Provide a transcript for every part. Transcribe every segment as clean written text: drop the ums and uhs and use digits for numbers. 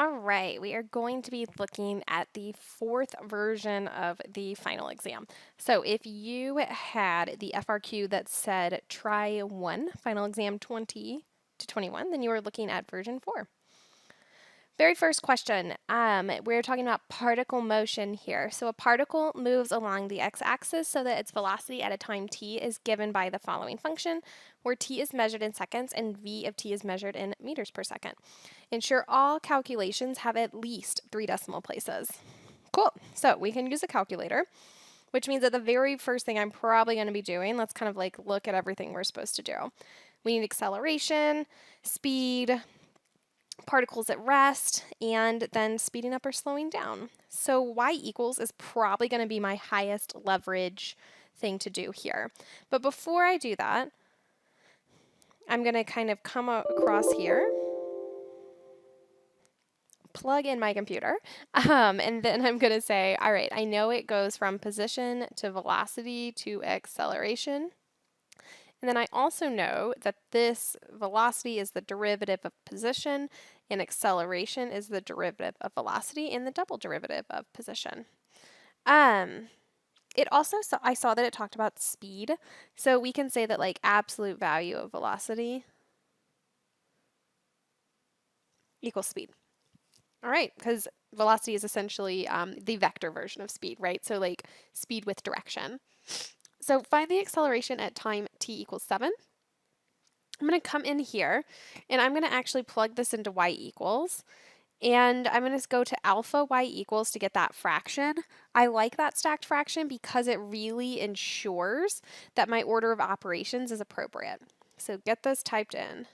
All right, we are going to be looking at the fourth version of the final exam. So if you had the FRQ that said try 1, final exam 20 to 21, then you were looking at version 4. Very first question, we're talking about particle motion here. So a particle moves along the x-axis so that its velocity at a time t is given by the following function, where t is measured in seconds and v of t is measured in meters per second. Ensure all calculations have at least 3 decimal places. Cool, so we can use a calculator, which means that the very first thing I'm probably going to be doing, let's kind of like look at everything we're supposed to do. We need acceleration, speed, particles at rest, and then speeding up or slowing down. So y equals is probably going to be my highest leverage thing to do here. But before I do that, I'm going to kind of come across here, plug in my computer, and then I'm going to say, all right, I know it goes from position to velocity to acceleration. And then I also know that this velocity is the derivative of position, and acceleration is the derivative of velocity, and the double derivative of position. It also, I saw that it talked about speed, so we can say that like absolute value of velocity equals speed. All right, because velocity is essentially the vector version of speed, right? So like speed with direction. So find the acceleration at time t equals 7. I'm going to come in here, and I'm going to actually plug this into y equals, and I'm going to go to alpha y equals to get that fraction. I like that stacked fraction because it really ensures that my order of operations is appropriate. So get this typed in.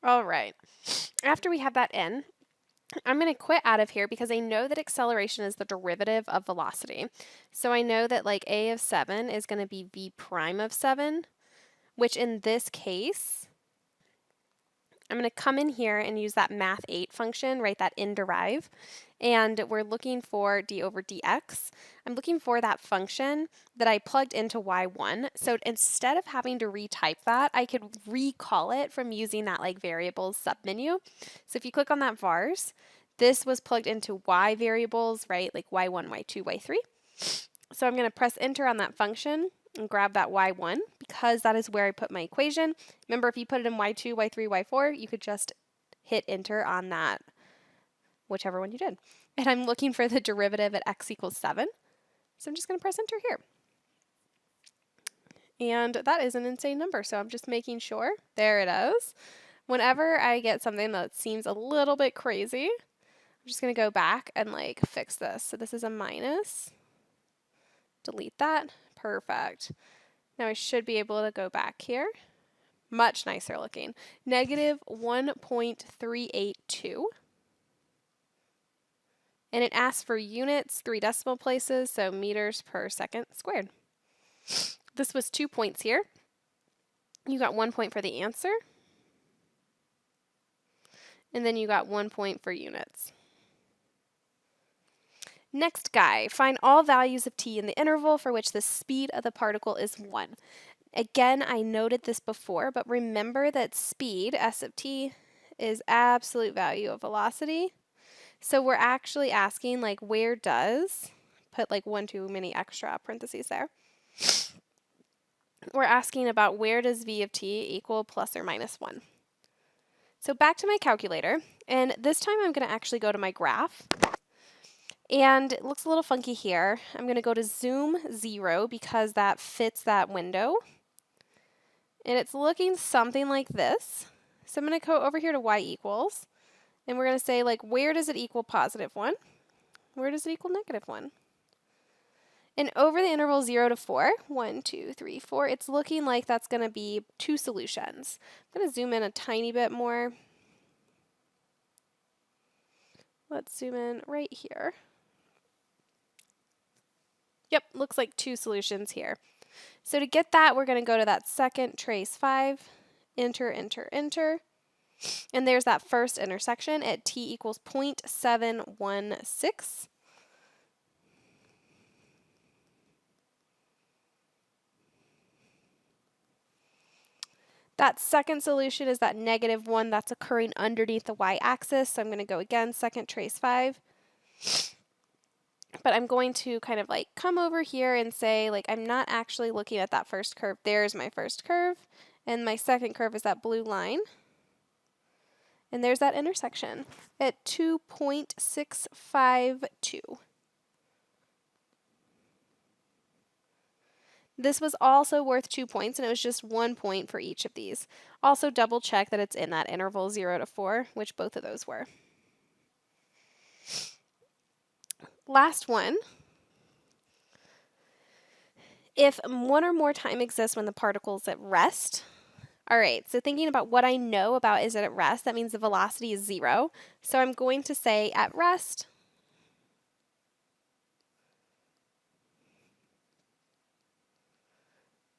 All right, after we have that in, I'm going to quit out of here because I know that acceleration is the derivative of velocity. So I know that like a of 7 is going to be v prime of 7, which in this case, I'm going to come in here and use that math 8 function, write that in derive, and we're looking for d over dx. I'm looking for that function that I plugged into y1. So instead of having to retype that, I could recall it from using that like variables submenu. So if you click on that vars, this was plugged into y variables, right? Like y1, y2, y3. So I'm going to press enter on that function and grab that y1 because that is where I put my equation. Remember, if you put it in y2, y3, y4, you could just hit enter on that, whichever one you did. And I'm looking for the derivative at x equals 7. So I'm just going to press enter here. And that is an insane number, so I'm just making sure. There it is. Whenever I get something that seems a little bit crazy, I'm just going to go back and like fix this. So this is a minus. Delete that. Perfect. Now I should be able to go back here. Much nicer looking. Negative 1.382. And it asks for units, 3 decimal places, so meters per second squared. This was 2 points here. You got 1 point for the answer. And then you got 1 point for units. Next guy, find all values of t in the interval for which the speed of the particle is 1. Again, I noted this before, but remember that speed, s of t, is absolute value of velocity. So we're actually asking, like, where does, put like 1 too many extra parentheses there. We're asking about where does v of t equal plus or minus 1. So back to my calculator, and this time I'm going to actually go to my graph. And it looks a little funky here. I'm going to go to zoom 0 because that fits that window. And it's looking something like this. So I'm going to go over here to y equals. And we're going to say, like, where does it equal positive 1? Where does it equal negative 1? And over the interval 0 to 4, 1, 2, 3, 4, it's looking like that's going to be 2 solutions. I'm going to zoom in a tiny bit more. Let's zoom in right here. Yep, looks like 2 solutions here. So to get that, we're going to go to that second trace 5, enter, enter, enter. And there's that first intersection at t equals 0.716. That second solution is that -1 that's occurring underneath the y-axis. So I'm going to go again, second trace 5. But I'm going to kind of like come over here and say, like, I'm not actually looking at that first curve. There's my first curve. And my second curve is that blue line. And there's that intersection at 2.652. This was also worth 2 points, and it was just 1 point for each of these. Also double check that it's in that interval 0 to 4, which both of those were. Last one. If one or more time exists when the particle is at rest. All right, so thinking about what I know about is it at rest, that means the velocity is 0. So I'm going to say at rest,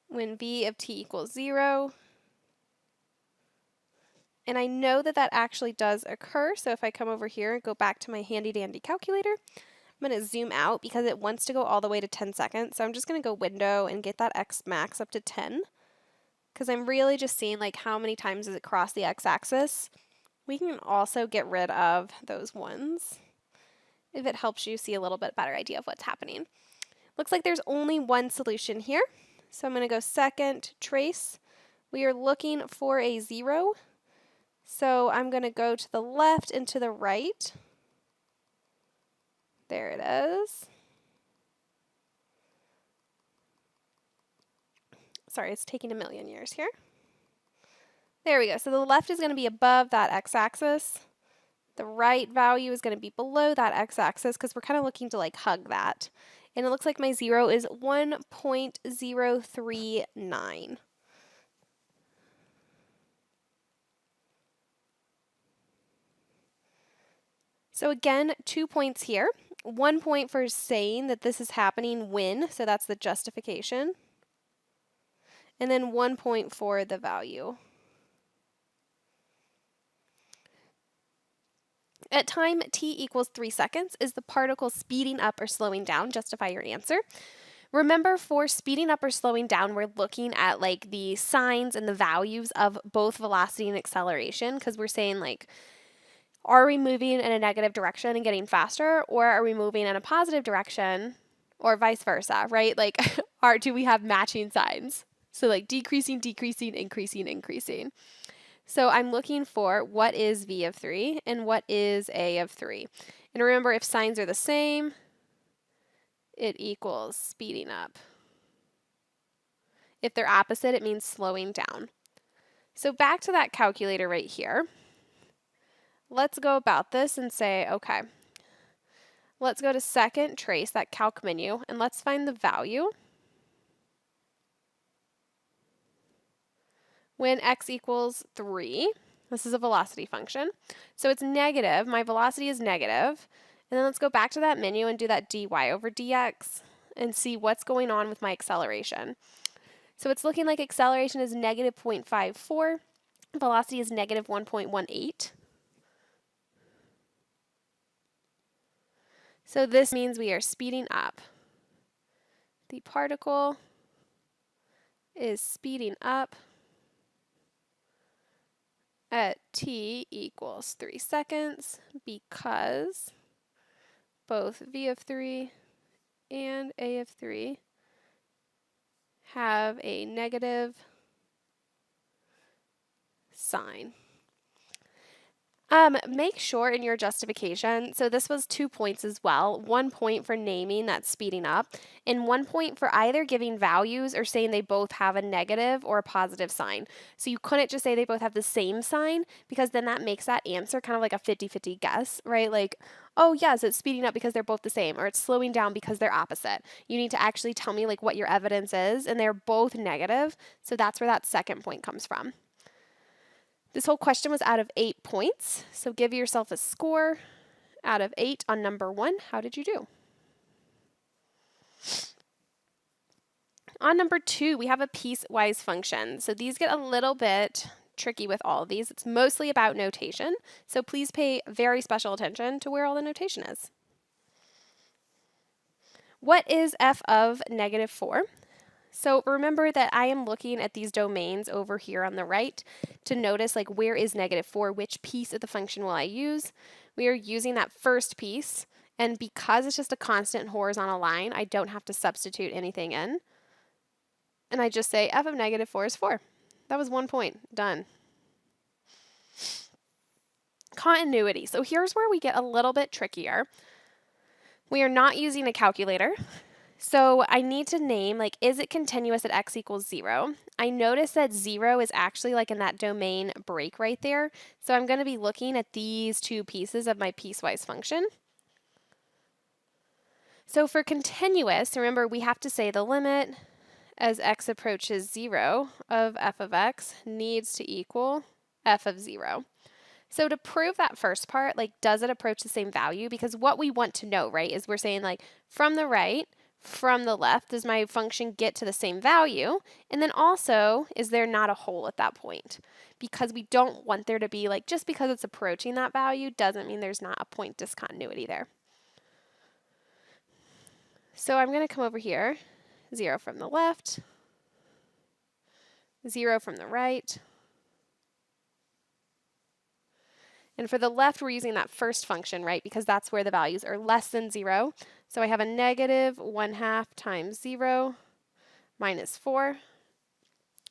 when v of t equals 0, and I know that that actually does occur, so if I come over here and go back to my handy-dandy calculator, I'm going to zoom out because it wants to go all the way to 10 seconds, so I'm just going to go window and get that x max up to 10, because I'm really just seeing like how many times does it cross the x-axis. We can also get rid of those ones if it helps you see a little bit better idea of what's happening. Looks like there's only one solution here, so I'm going to go second trace. We are looking for a 0. So I'm going to go to the left and to the right. There it is. Sorry, it's taking a million years here. There we go. So the left is going to be above that x-axis. The right value is going to be below that x-axis because we're kind of looking to like hug that. And it looks like my 0 is 1.039. So again, 2 points here. 1 point for saying that this is happening when, so that's the justification. And then 1 point for the value. At time t equals 3 seconds, is the particle speeding up or slowing down? Justify your answer. Remember, for speeding up or slowing down, we're looking at like the signs and the values of both velocity and acceleration, because we're saying like, are we moving in a negative direction and getting faster, or are we moving in a positive direction, or vice versa, right? Like, do we have matching signs? So like decreasing, decreasing, increasing, increasing. So I'm looking for what is v of 3 and what is a of 3. And remember, if signs are the same, it equals speeding up. If they're opposite, it means slowing down. So back to that calculator right here. Let's go about this and say, okay, let's go to second trace, that calc menu, and let's find the value when x equals 3. This is a velocity function. So it's negative. My velocity is negative. And then let's go back to that menu and do that dy over dx and see what's going on with my acceleration. So it's looking like acceleration is negative 0.54. Velocity is negative 1.18. So this means we are speeding up. The particle is speeding up at t equals 3 seconds because both v of 3 and a of 3 have a negative sign. Make sure in your justification, so this was 2 points as well, 1 point for naming that's speeding up, and 1 point for either giving values or saying they both have a negative or a positive sign. So you couldn't just say they both have the same sign, because then that makes that answer kind of like a 50-50 guess, right? Like, oh yes, it's speeding up because they're both the same, or it's slowing down because they're opposite. You need to actually tell me like what your evidence is, and they're both negative, so that's where that second point comes from. This whole question was out of 8 points, so give yourself a score out of 8 on number 1. How did you do? On number 2, we have a piecewise function. So these get a little bit tricky with all of these. It's mostly about notation, so please pay very special attention to where all the notation is. What is f of negative 4? So remember that I am looking at these domains over here on the right to notice like where is -4, which piece of the function will I use? We are using that first piece, and because it's just a constant horizontal line, I don't have to substitute anything in. And I just say f of -4 is 4. That was 1 point. Done. Continuity. So here's where we get a little bit trickier. We are not using a calculator. So I need to name, like, is it continuous at x equals 0? I notice that 0 is actually like in that domain break right there. So I'm going to be looking at these two pieces of my piecewise function. So for continuous, remember we have to say the limit as x approaches 0 of f of x needs to equal f of 0. So to prove that first part, like, does it approach the same value? Because what we want to know, right, is we're saying, like, from the right, from the left, does my function get to the same value? And then also, is there not a hole at that point? Because we don't want there to be, like, just because it's approaching that value doesn't mean there's not a point discontinuity there. So I'm going to come over here, 0 from the left, 0 from the right. And for the left, we're using that first function, right, because that's where the values are less than 0. So I have a -1/2 times 0 minus 4.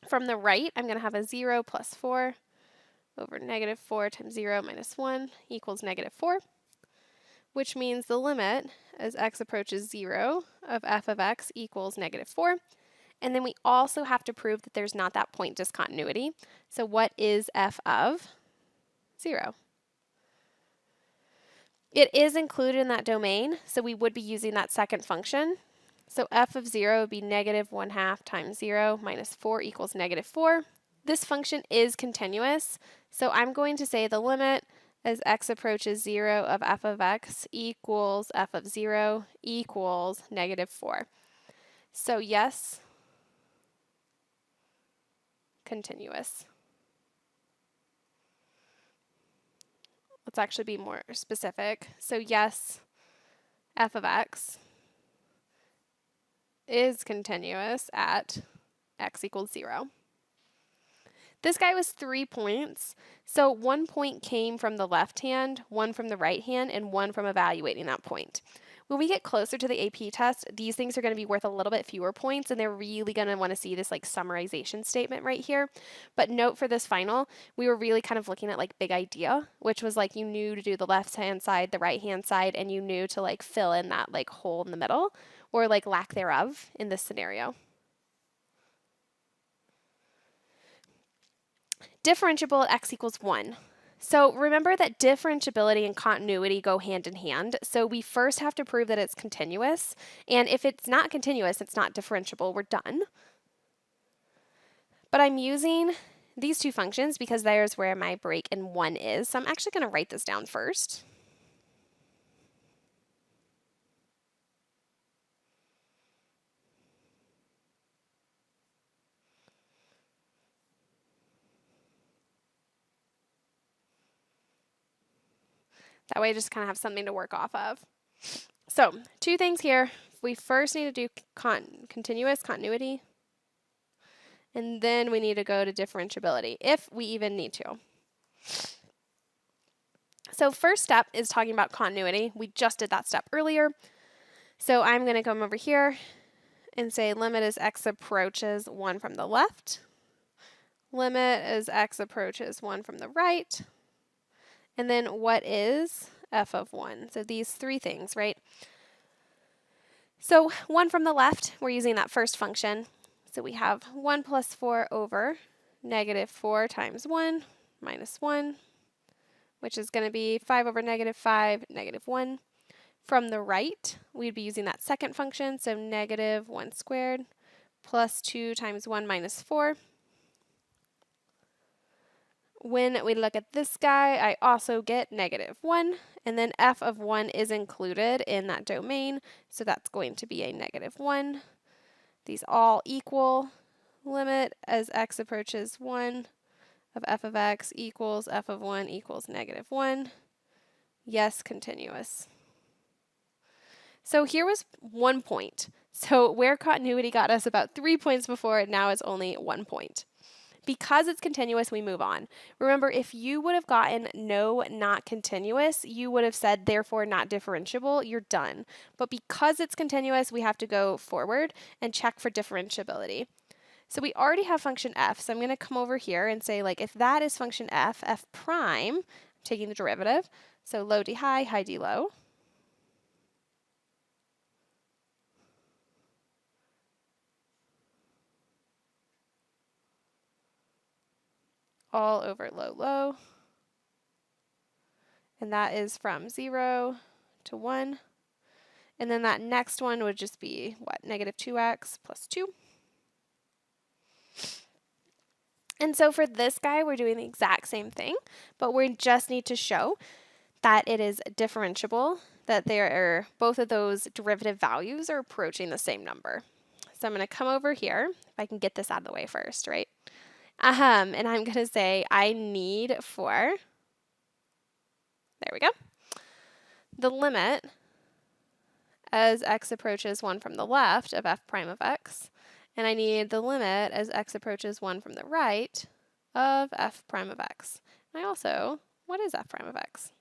From the right, I'm going to have a 0 plus 4 over -4 times 0 minus 1 equals -4, which means the limit as x approaches 0 of f of x equals -4. And then we also have to prove that there's not that point discontinuity. So what is f of 0? It is included in that domain, so we would be using that second function. So f of 0 would be -1/2 times 0 minus 4 equals -4. This function is continuous, so I'm going to say the limit as x approaches 0 of f of x equals f of 0 equals -4. So yes, continuous. Let's actually be more specific. So yes, f of x is continuous at x equals 0. This guy was 3 points, so 1 point came from the left hand, 1 from the right hand, and 1 from evaluating that point. When we get closer to the AP test, these things are going to be worth a little bit fewer points, and they're really going to want to see this like summarization statement right here. But note for this final, we were really kind of looking at like big idea, which was like you knew to do the left hand side, the right hand side, and you knew to like fill in that like hole in the middle, or like lack thereof in this scenario. Differentiable at x equals 1. So remember that differentiability and continuity go hand in hand. So we first have to prove that it's continuous. And if it's not continuous, it's not differentiable. We're done. But I'm using these two functions because there's where my break in 1 is. So I'm actually going to write this down first. That way I just kind of have something to work off of. So 2 things here. We first need to do continuous continuity. And then we need to go to differentiability, if we even need to. So first step is talking about continuity. We just did that step earlier. So I'm going to come over here and say limit as x approaches 1 from the left. Limit as x approaches 1 from the right. And then what is f of 1? So these 3 things, right? So 1 from the left, we're using that first function. So we have 1 plus 4 over -4 times 1 minus 1, which is going to be 5 over -5, -1. From the right, we'd be using that second function, so -1 squared plus 2 times 1 minus 4. When we look at this guy, I also get -1, and then f of 1 is included in that domain, so that's going to be a -1. These all equal. Limit as x approaches 1 of f of x equals f of 1 equals -1. Yes, continuous. So here was 1 point. So where continuity got us about 3 points before, now it's only 1 point. Because it's continuous, we move on. Remember, if you would have gotten no, not continuous, you would have said, therefore, not differentiable, you're done. But because it's continuous, we have to go forward and check for differentiability. So we already have function f, so I'm going to come over here and say, like, if that is function f, f prime, I'm taking the derivative, so low d high, high d low. All over low, low. And that is from 0 to 1. And then that next one would just be, what, negative 2x plus 2. And so for this guy, we're doing the exact same thing, but we just need to show that it is differentiable, that both of those derivative values are approaching the same number. So I'm going to come over here, if I can get this out of the way first, right? And I'm going to say I need for, there we go, the limit as x approaches 1 from the left of f prime of x, and I need the limit as x approaches 1 from the right of f prime of x. And I also, what is f prime of x?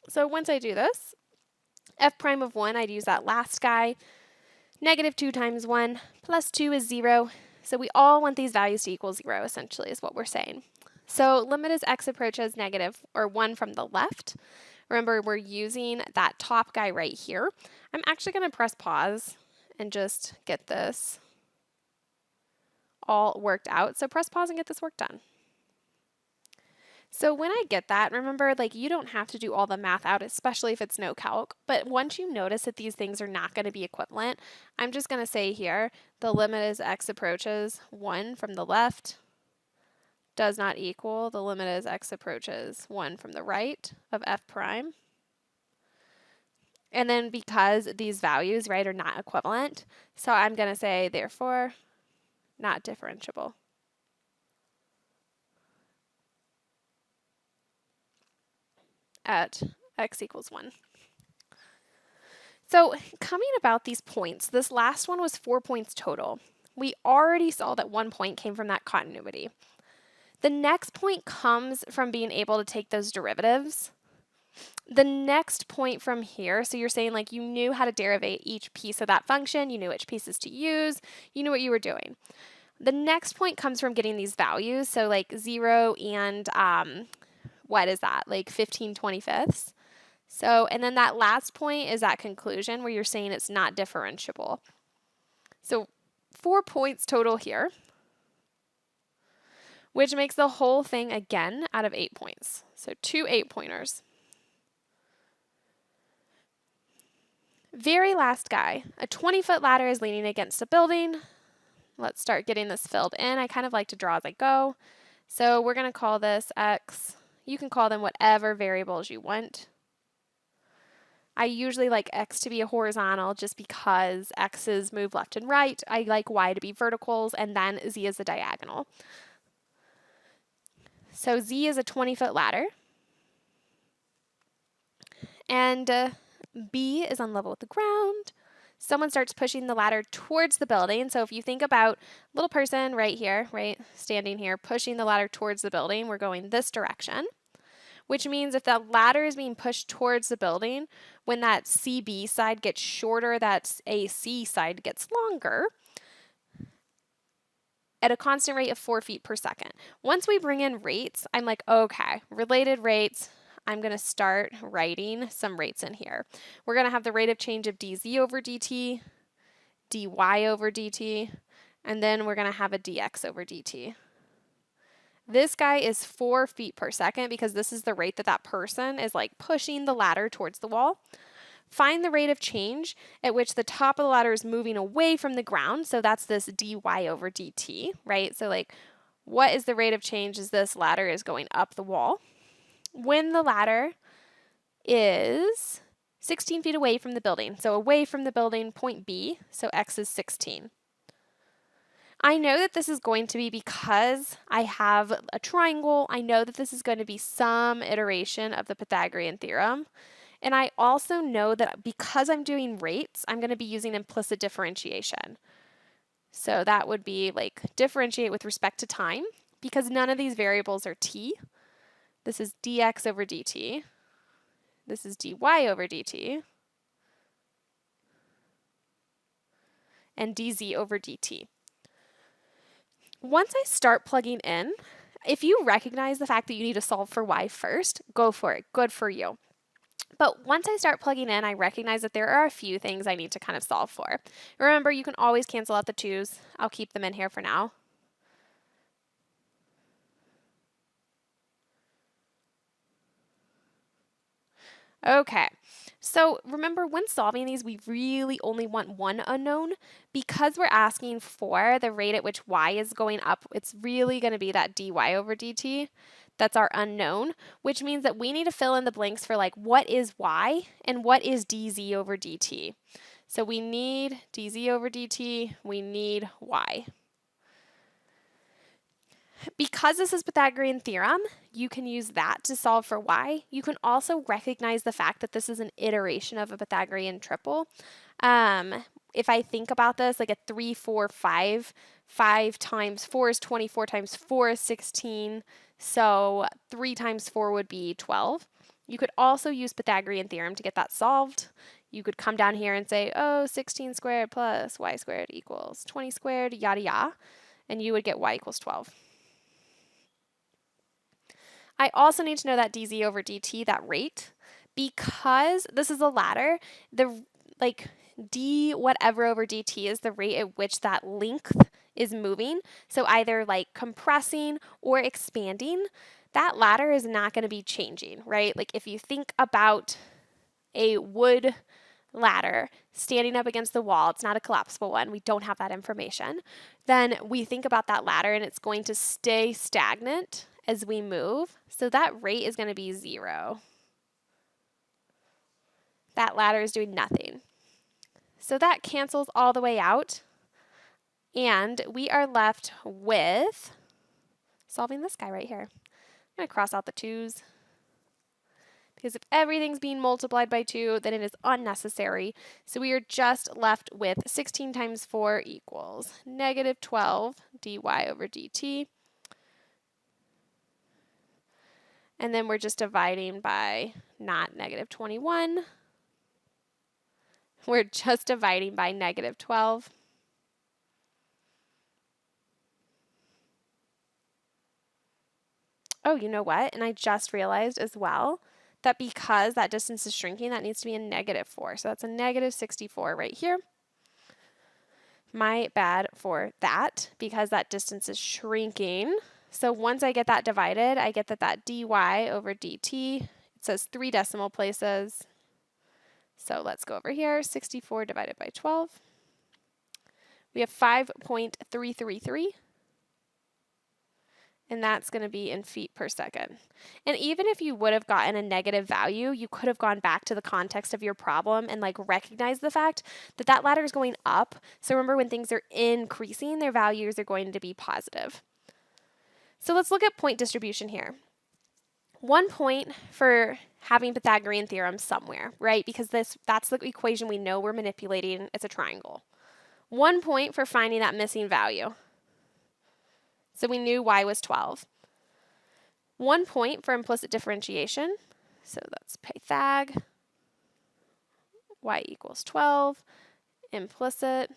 So once I do this, f prime of 1, I'd use that last guy. Negative 2 times 1 plus 2 is 0. So we all want these values to equal 0, essentially, is what we're saying. So limit as x approaches negative, or 1 from the left. Remember, we're using that top guy right here. I'm actually going to press pause and just get this all worked out. So press pause and get this work done. So when I get that, remember, like, you don't have to do all the math out, especially if it's no calc. But once you notice that these things are not going to be equivalent, I'm just going to say here, the limit as x approaches 1 from the left does not equal the limit as x approaches 1 from the right of f prime. And then because these values, right, are not equivalent, so I'm going to say, therefore, not differentiable. At x equals 1. So coming about these points, this last one was 4 points total. We already saw that 1 point came from that continuity. The next point comes from being able to take those derivatives. The next point from here, so you're saying, like, you knew how to derivate each piece of that function, you knew which pieces to use, you knew what you were doing. The next point comes from getting these values, so like 0 and what is that, like 15/25. So, and then that last point is that conclusion where you're saying it's not differentiable. So 4 points total here, which makes the whole thing again out of 8 points. So 2 8-pointers. Very last guy, a 20-foot ladder is leaning against a building. Let's start getting this filled in. I kind of like to draw as I go. So we're going to call this x. You can call them whatever variables you want. I usually like x to be a horizontal just because x's move left and right. I like y to be verticals, and then z is a diagonal. So z is a 20-foot ladder. And B is on level with the ground. Someone starts pushing the ladder towards the building. So if you think about little person right here, right, standing here, pushing the ladder towards the building, we're going this direction, which means if that ladder is being pushed towards the building, when that CB side gets shorter, that AC side gets longer at a constant rate of 4 feet per second. Once we bring in rates, I'm like, okay, related rates, I'm going to start writing some rates in here. We're going to have the rate of change of dz over dt, dy over dt, and then we're going to have a dx over dt. This guy is 4 feet per second because this is the rate that that person is like pushing the ladder towards the wall. Find the rate of change at which the top of the ladder is moving away from the ground. So that's this dy over dt, right? So like, what is the rate of change as this ladder is going up the wall? When the ladder is 16 feet away from the building. So away from the building, point B, so x is 16. I know that this is going to be because I have a triangle. I know that this is going to be some iteration of the Pythagorean theorem. And I also know that because I'm doing rates, I'm going to be using implicit differentiation. So that would be like differentiate with respect to time, because none of these variables are t. This is dx over dt. This is dy over dt. And dz over dt. Once I start plugging in, if you recognize the fact that you need to solve for y first, go for it. Good for you. But once I start plugging in, I recognize that there are a few things I need to kind of solve for. Remember, you can always cancel out the 2's. I'll keep them in here for now. Okay, so remember when solving these, we really only want one unknown. Because we're asking for the rate at which y is going up, it's really going to be that dy over dt. That's our unknown, which means that we need to fill in the blanks for like what is y and what is dz over dt. So we need dz over dt, we need y. Because this is Pythagorean theorem, you can use that to solve for y. You can also recognize the fact that this is an iteration of a Pythagorean triple. If I think about this, like a 3, 4, 5, 5 times 4 is 20, 4 times 4 is 16, so 3 times 4 would be 12. You could also use Pythagorean theorem to get that solved. You could come down here and say, oh, 16 squared plus y squared equals 20 squared, yada yada, and you would get y equals 12. I also need to know that dz over dt, that rate, because this is a ladder, the d whatever over dt is the rate at which that length is moving. So either like compressing or expanding, that ladder is not going to be changing, right? Like if you think about a wood ladder standing up against the wall, it's not a collapsible one, we don't have that information, then we think about that ladder and it's going to stay stagnant as we move. So that rate is going to be 0. That ladder is doing nothing. So that cancels all the way out. And we are left with solving this guy right here. I'm going to cross out the 2's. Because if everything's being multiplied by 2, then it is unnecessary. So we are just left with 16 times 4 equals negative 12 dy over dt. And then we're just dividing by not negative 21. We're just dividing by negative 12. Oh, you know what? And I just realized as well that because that distance is shrinking, that needs to be a negative 4. So that's a negative 64 right here. My bad for that, because that distance is shrinking. So once I get that divided, I get that dy over dt, it says 3 decimal places. So let's go over here, 64 divided by 12. We have 5.333. And that's going to be in feet per second. And even if you would have gotten a negative value, you could have gone back to the context of your problem and like recognized the fact that that ladder is going up. So remember, when things are increasing, their values are going to be positive. So let's look at point distribution here. 1 point for having Pythagorean theorem somewhere, right? Because that's the equation we know we're manipulating. It's a triangle. 1 point for finding that missing value. So we knew y was 12. 1 point for implicit differentiation. So that's Pythag. Y equals 12. Implicit.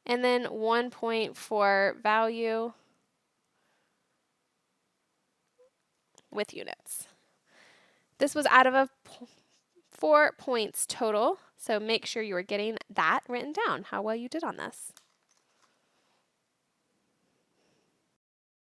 And then 1 point for value with units. This was out of 4 points total. So make sure you are getting that written down, how well you did on this.